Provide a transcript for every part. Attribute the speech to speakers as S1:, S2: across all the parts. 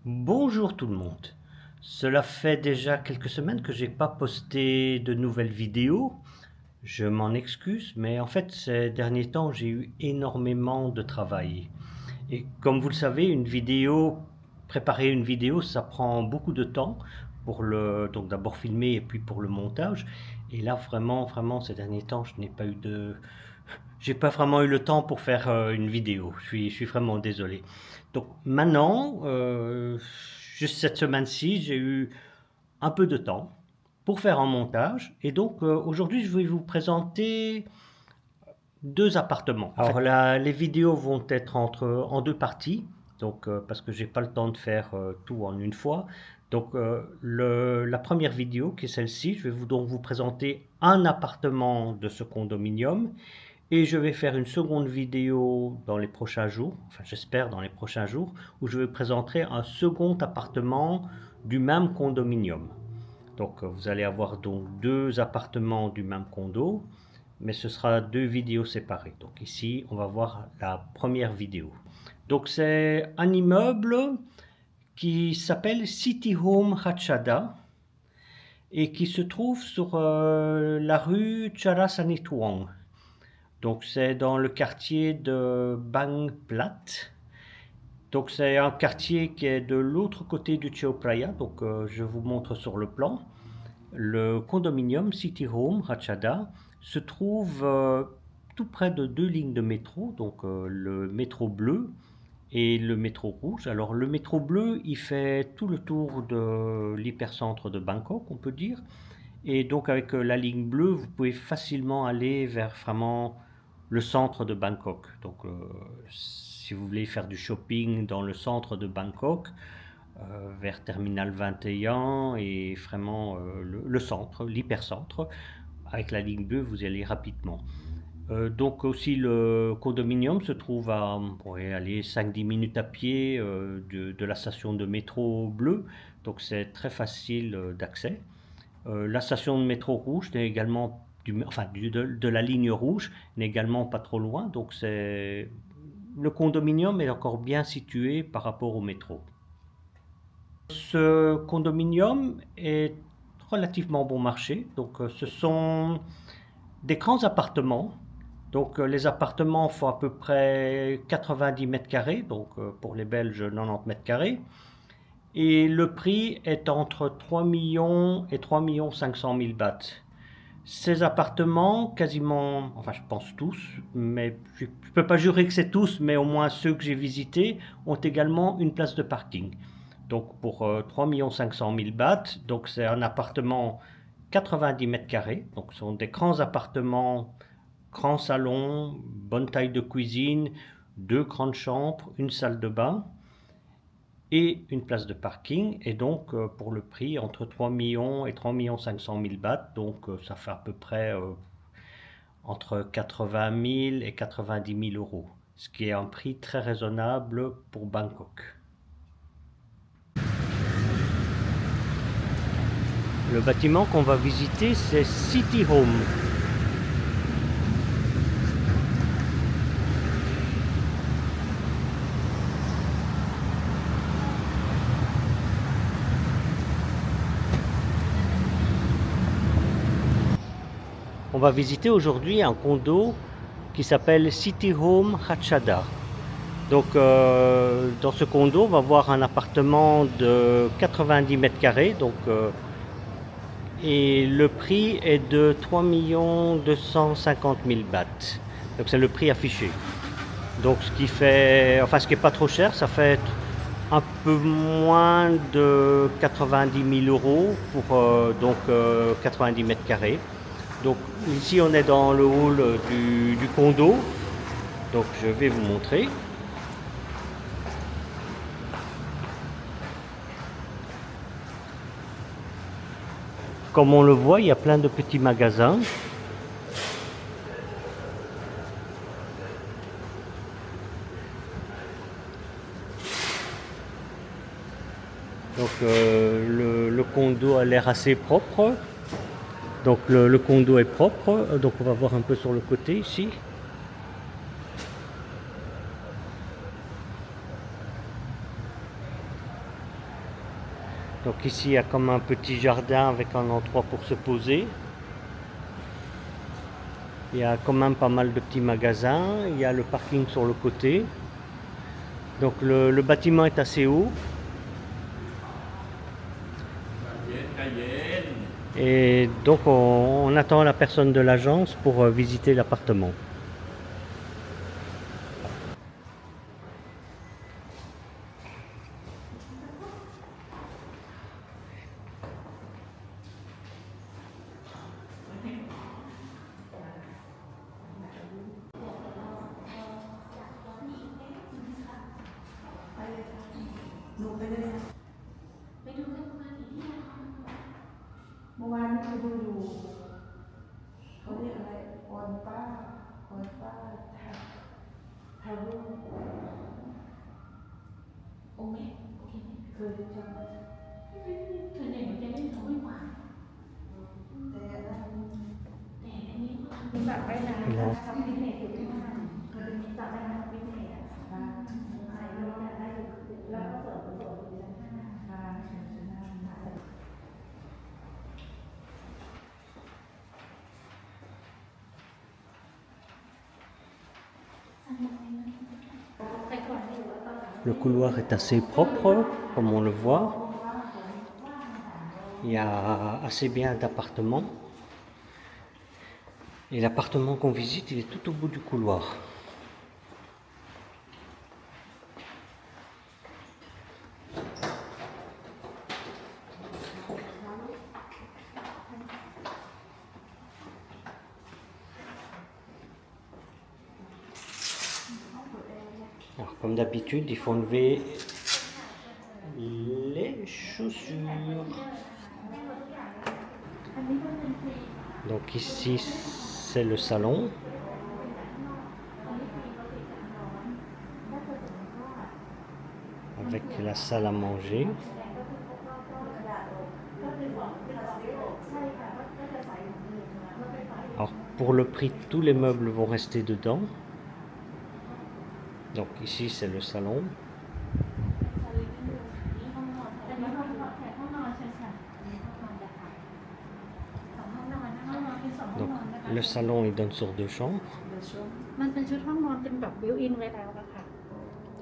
S1: Bonjour tout le monde. Cela fait déjà quelques semaines que j'ai pas posté de nouvelles vidéos. Je m'en excuse, mais en fait ces derniers temps j'ai eu énormément de travail. Et comme vous le savez, préparer une vidéo, ça prend beaucoup de temps donc d'abord filmer et puis pour le montage. Et là vraiment ces derniers temps, j'ai pas vraiment eu le temps pour faire une vidéo. Je suis vraiment désolé. Donc maintenant, juste cette semaine-ci, j'ai eu un peu de temps pour faire un montage. Et donc aujourd'hui, je vais vous présenter deux appartements. Alors là, les vidéos vont être en deux parties. Donc parce que j'ai pas le temps de faire tout en une fois. Donc la première vidéo, qui est celle-ci, je vais donc vous présenter un appartement de ce condominium. Et je vais faire une seconde vidéo dans les prochains jours, enfin j'espère dans les prochains jours, où je vais présenter un second appartement du même condominium. Donc vous allez avoir donc deux appartements du même condo, mais ce sera deux vidéos séparées. Donc ici, on va voir la première vidéo. Donc c'est un immeuble qui s'appelle City Home Ratchada et qui se trouve sur la rue Charasanituang. Donc c'est dans le quartier de Bang Plat. Donc c'est un quartier qui est de l'autre côté du Chao Phraya. Donc je vous montre sur le plan. Le condominium City Home Ratchada se trouve tout près de deux lignes de métro. Donc le métro bleu et le métro rouge. Alors le métro bleu, il fait tout le tour de l'hypercentre de Bangkok, on peut dire. Et donc avec la ligne bleue, vous pouvez facilement aller vers vraiment le centre de Bangkok. Donc si vous voulez faire du shopping dans le centre de Bangkok, vers Terminal 21 et vraiment le centre, l'hypercentre, avec la ligne bleue, vous y allez rapidement. Donc aussi le condominium se trouve à aller 5-10 minutes à pied de la station de métro bleue, donc c'est très facile d'accès. La station de métro rouge n'est également de la ligne rouge n'est également pas trop loin, donc le condominium est encore bien situé par rapport au métro. Ce condominium est relativement bon marché, donc ce sont des grands appartements. Donc les appartements font à peu près 90 mètres carrés, donc pour les Belges 90 mètres carrés. Et le prix est entre 3 millions et 3 500 000 bahts. Ces appartements, quasiment, enfin je pense tous, mais je ne peux pas jurer que c'est tous, mais au moins ceux que j'ai visités, ont également une place de parking. Donc pour 3 500 000 bahts, donc c'est un appartement 90 mètres carrés, donc ce sont des grands appartements, grand salon, bonne taille de cuisine, deux grandes chambres, une salle de bain et une place de parking, et donc pour le prix entre 3 millions et 3 500 000 bahts, donc ça fait à peu près entre 80 000 et 90 000 euros, ce qui est un prix très raisonnable pour Bangkok. Le bâtiment qu'on va visiter, c'est City Home. On va visiter aujourd'hui un condo qui s'appelle City Home Ratchada. Donc dans ce condo, on va voir un appartement de 90 mètres carrés. Et le prix est de 3 250 000 bahts. Donc c'est le prix affiché. Donc ce qui est pas trop cher, ça fait un peu moins de 90 000 euros pour 90 mètres carrés. Donc ici on est dans le hall du condo. Donc je vais vous montrer. Comme on le voit, il y a plein de petits magasins. Donc le condo a l'air assez propre. Donc le condo est propre. Donc on va voir un peu sur le côté ici. Donc ici il y a comme un petit jardin avec un endroit pour se poser. Il y a quand même pas mal de petits magasins. Il y a le parking sur le côté. Donc le bâtiment est assez haut. Et donc on attend la personne de l'agence pour visiter l'appartement. Non. Le couloir est assez propre, comme on le voit. Il y a assez bien d'appartements. Et l'appartement qu'on visite, il est tout au bout du couloir. Alors, comme d'habitude, il faut enlever les chaussures. Donc ici, c'est le salon. Avec la salle à manger. Alors, pour le prix, tous les meubles vont rester dedans. Donc ici, c'est le salon. Donc, le salon, il donne sur 2 chambres.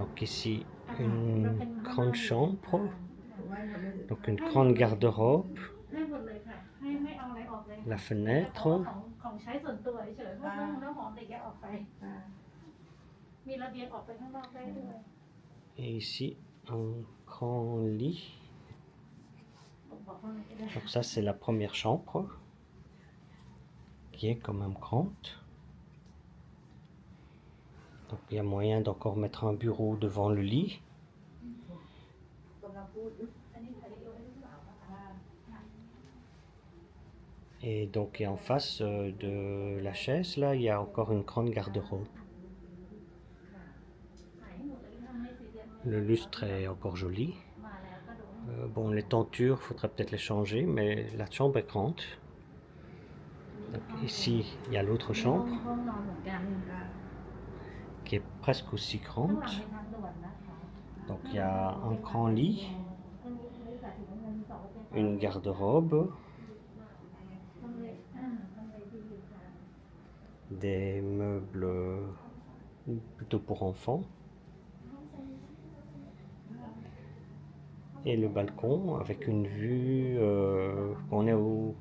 S1: Donc ici, une grande chambre. Donc une grande garde-robe. La fenêtre. Et ici, un grand lit. Donc ça, c'est la première chambre, qui est quand même grande. Donc il y a moyen d'encore mettre un bureau devant le lit. Et donc en face de la chaise, là, il y a encore une grande garde-robe. Le lustre est encore joli. Bon, les tentures, il faudrait peut-être les changer, mais la chambre est grande. Donc, ici, il y a l'autre chambre, qui est presque aussi grande. Donc il y a un grand lit, une garde-robe, des meubles plutôt pour enfants. Et le balcon avec une vue, on est au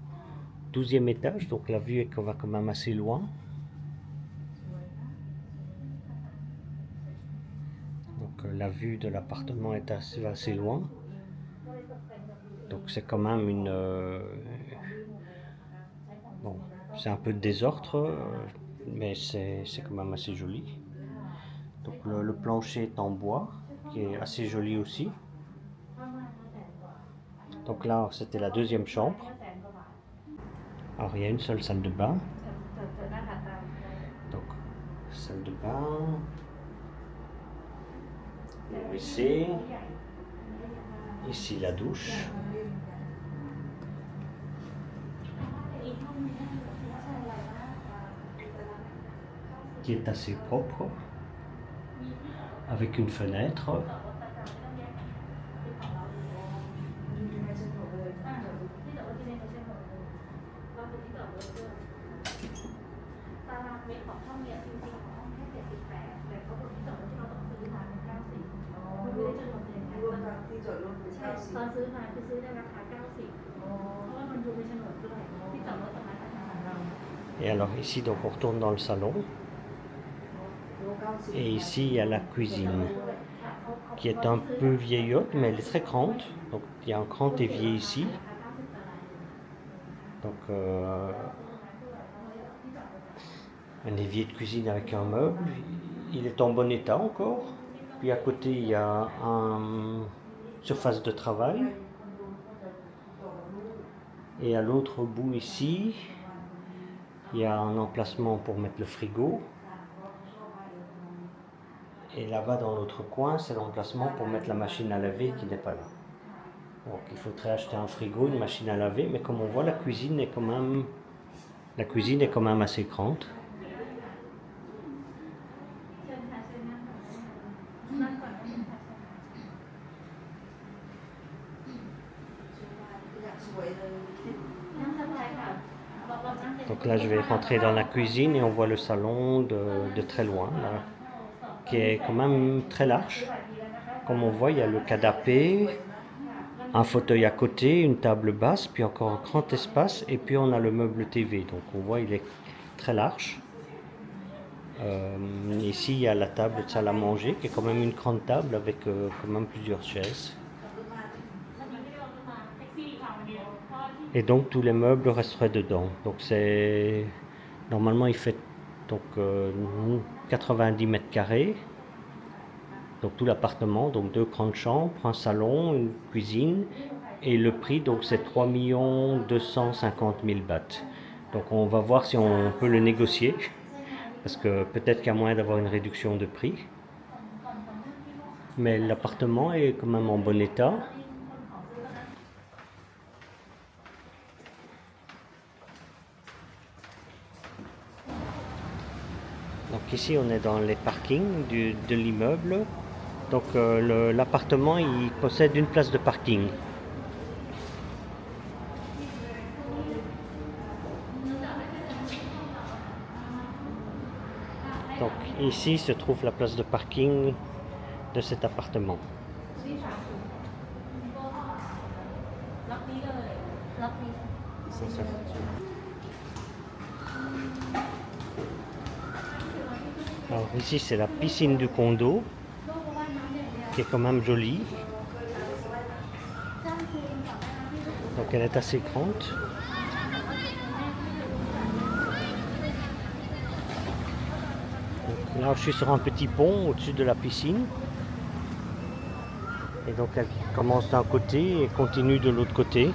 S1: 12e étage, donc la vue va quand même assez loin. Donc la vue de l'appartement est assez loin. Donc c'est quand même une... bon, c'est un peu de désordre, mais c'est quand même assez joli. Donc le plancher est en bois, qui est assez joli aussi. Donc là, c'était la 2e chambre. Alors il y a une seule salle de bain. Donc, salle de bain, le WC, ici la douche. Qui est assez propre, avec une fenêtre.
S2: ใช่ตอนซื้อมาคือซื้อได้ราคา90เพราะว่ามันดูเป็นโฉนดด้วยที่จอดรถตรงนั้นนะคะ
S1: Et alors ici, donc on retourne dans le salon. Et ici, il y a la cuisine, qui est un peu vieillotte, mais elle est très grande. Donc il y a un grand évier ici. Donc un évier de cuisine avec un meuble. Il est en bon état encore. Puis à côté, il y a une surface de travail. Et à l'autre bout ici, il y a un emplacement pour mettre le frigo. Et là-bas dans l'autre coin, c'est l'emplacement pour mettre la machine à laver qui n'est pas là. Donc il faudrait acheter un frigo, une machine à laver, mais comme on voit, la cuisine est quand même assez grande. Donc là, je vais rentrer dans la cuisine et on voit le salon de très loin, là, qui est quand même très large. Comme on voit, il y a le canapé, un fauteuil à côté, une table basse, puis encore un grand espace, et puis on a le meuble TV. Donc on voit, il est très large. Ici, il y a la table de salle à manger, qui est quand même une grande table avec quand même plusieurs chaises. Et donc tous les meubles resteraient dedans. Donc c'est normalement il fait donc 90 mètres carrés. Donc tout l'appartement, donc 2 grandes chambres, un salon, une cuisine, et le prix donc c'est 3 250 000 bahts. Donc on va voir si on peut le négocier, parce que peut-être qu'il y a moyen d'avoir une réduction de prix. Mais l'appartement est quand même en bon état. Donc ici on est dans les parkings de l'immeuble. Donc l'appartement il possède une place de parking. Donc ici se trouve la place de parking de cet appartement. Alors ici c'est la piscine du condo, qui est quand même jolie. Donc elle est assez grande. Donc là je suis sur un petit pont au-dessus de la piscine. Et donc elle commence d'un côté et continue de l'autre côté.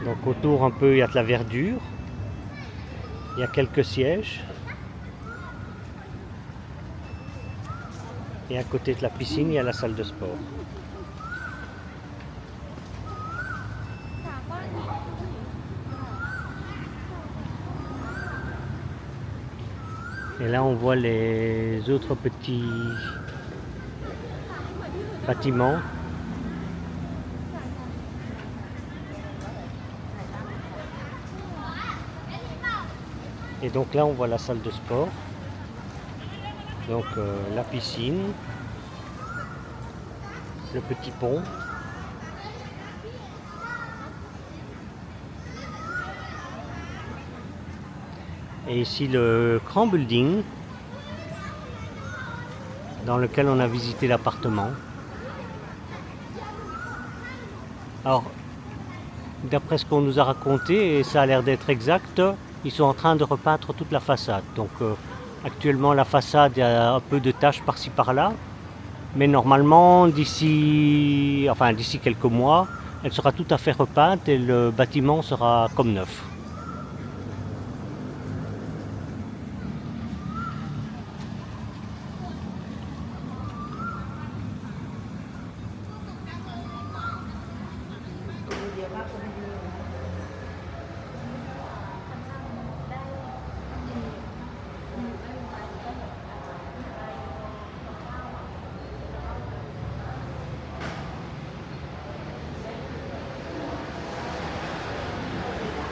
S1: Donc autour un peu il y a de la verdure. Il y a quelques sièges. Et à côté de la piscine, il y a la salle de sport. Et là, on voit les autres petits bâtiments. Et donc là, on voit la salle de sport. Donc la piscine, le petit pont. Et ici le grand building dans lequel on a visité l'appartement. Alors, d'après ce qu'on nous a raconté, et ça a l'air d'être exact, ils sont en train de repeindre toute la façade. Donc actuellement la façade, il y a un peu de taches par-ci par-là. Mais normalement, d'ici quelques mois, elle sera tout à fait repeinte et le bâtiment sera comme neuf.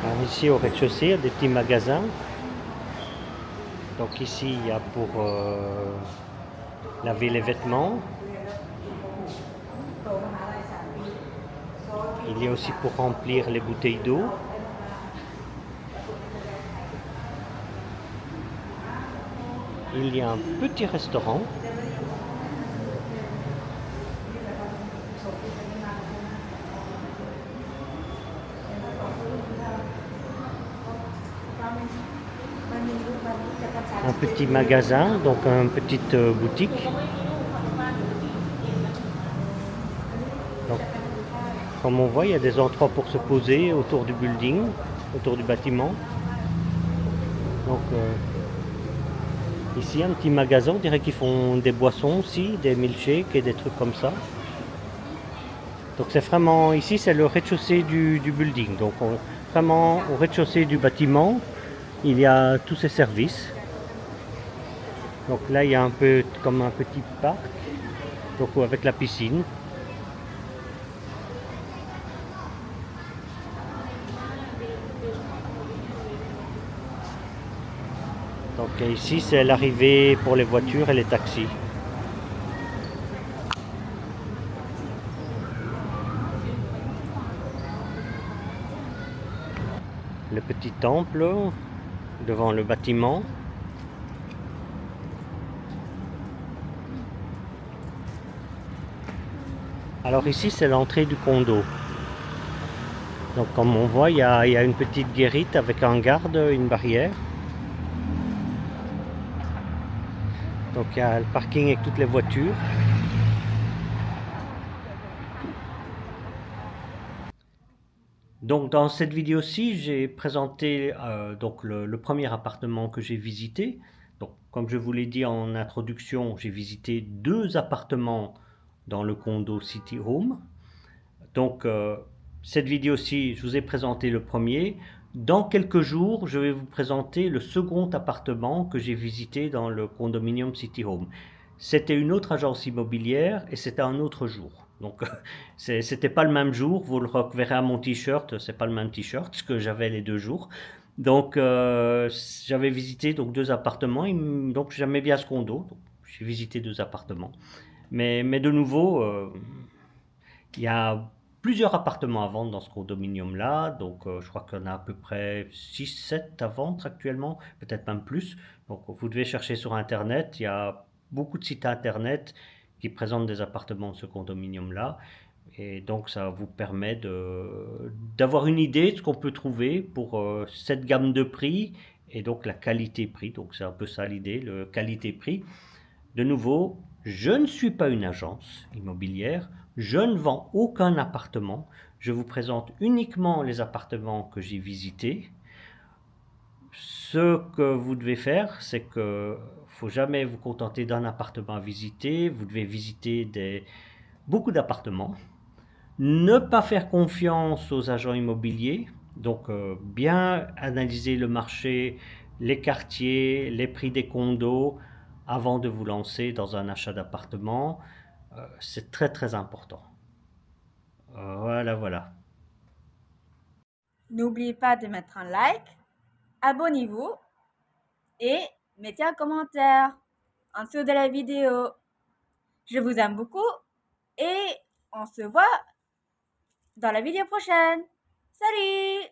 S1: Alors ici au rez-de-chaussée, il y a des petits magasins. Donc ici, il y a pour laver les vêtements. Il y a aussi pour remplir les bouteilles d'eau. Il y a un petit restaurant. Un petit magasin, donc une petite boutique. Donc, comme on voit, il y a des endroits pour se poser autour du building, autour du bâtiment. Donc ici, un petit magasin, on dirait qu'ils font des boissons aussi, des milkshakes et des trucs comme ça. Donc c'est vraiment, ici c'est le rez-de-chaussée du building. Donc vraiment au rez-de-chaussée du bâtiment, il y a tous ces services. Donc là il y a un peu comme un petit parc, donc avec la piscine. Donc ici c'est l'arrivée pour les voitures et les taxis. Le petit temple devant le bâtiment. Alors ici c'est l'entrée du condo. Donc comme on voit, il y a une petite guérite avec un garde, une barrière. Donc il y a le parking avec toutes les voitures. Donc dans cette vidéo-ci, j'ai présenté donc le premier appartement que j'ai visité. Donc comme je vous l'ai dit en introduction, j'ai visité 2 appartements dans le condo City Home. Donc cette vidéo-ci, je vous ai présenté le premier. Dans quelques jours, je vais vous présenter le second appartement que j'ai visité dans le condominium City Home. C'était une autre agence immobilière et c'était un autre jour. Donc c'était pas le même jour, vous le reverrez à mon t-shirt, c'est pas le même t-shirt que j'avais les 2 jours. Donc j'avais visité donc 2 appartements, donc j'aimais bien ce condo, donc j'ai visité 2 appartements. Mais de nouveau, il y a plusieurs appartements à vendre dans ce condominium-là, donc je crois qu'il y en a à peu près 6-7 à vendre actuellement, peut-être même plus. Donc vous devez chercher sur Internet, il y a beaucoup de sites Internet qui présentent des appartements de ce condominium-là. Et donc ça vous permet d'avoir une idée de ce qu'on peut trouver pour cette gamme de prix et donc la qualité-prix. Donc c'est un peu ça l'idée, le qualité-prix. De nouveau, je ne suis pas une agence immobilière, je ne vends aucun appartement, je vous présente uniquement les appartements que j'ai visités. Ce que vous devez faire, c'est que faut jamais vous contenter d'un appartement à visiter, vous devez visiter beaucoup d'appartements. Ne pas faire confiance aux agents immobiliers, donc bien analyser le marché, les quartiers, les prix des condos avant de vous lancer dans un achat d'appartement. C'est très très important. Voilà.
S3: N'oubliez pas de mettre un like, abonnez-vous et mettez un commentaire en dessous de la vidéo. Je vous aime beaucoup et on se voit dans la vidéo prochaine. Salut!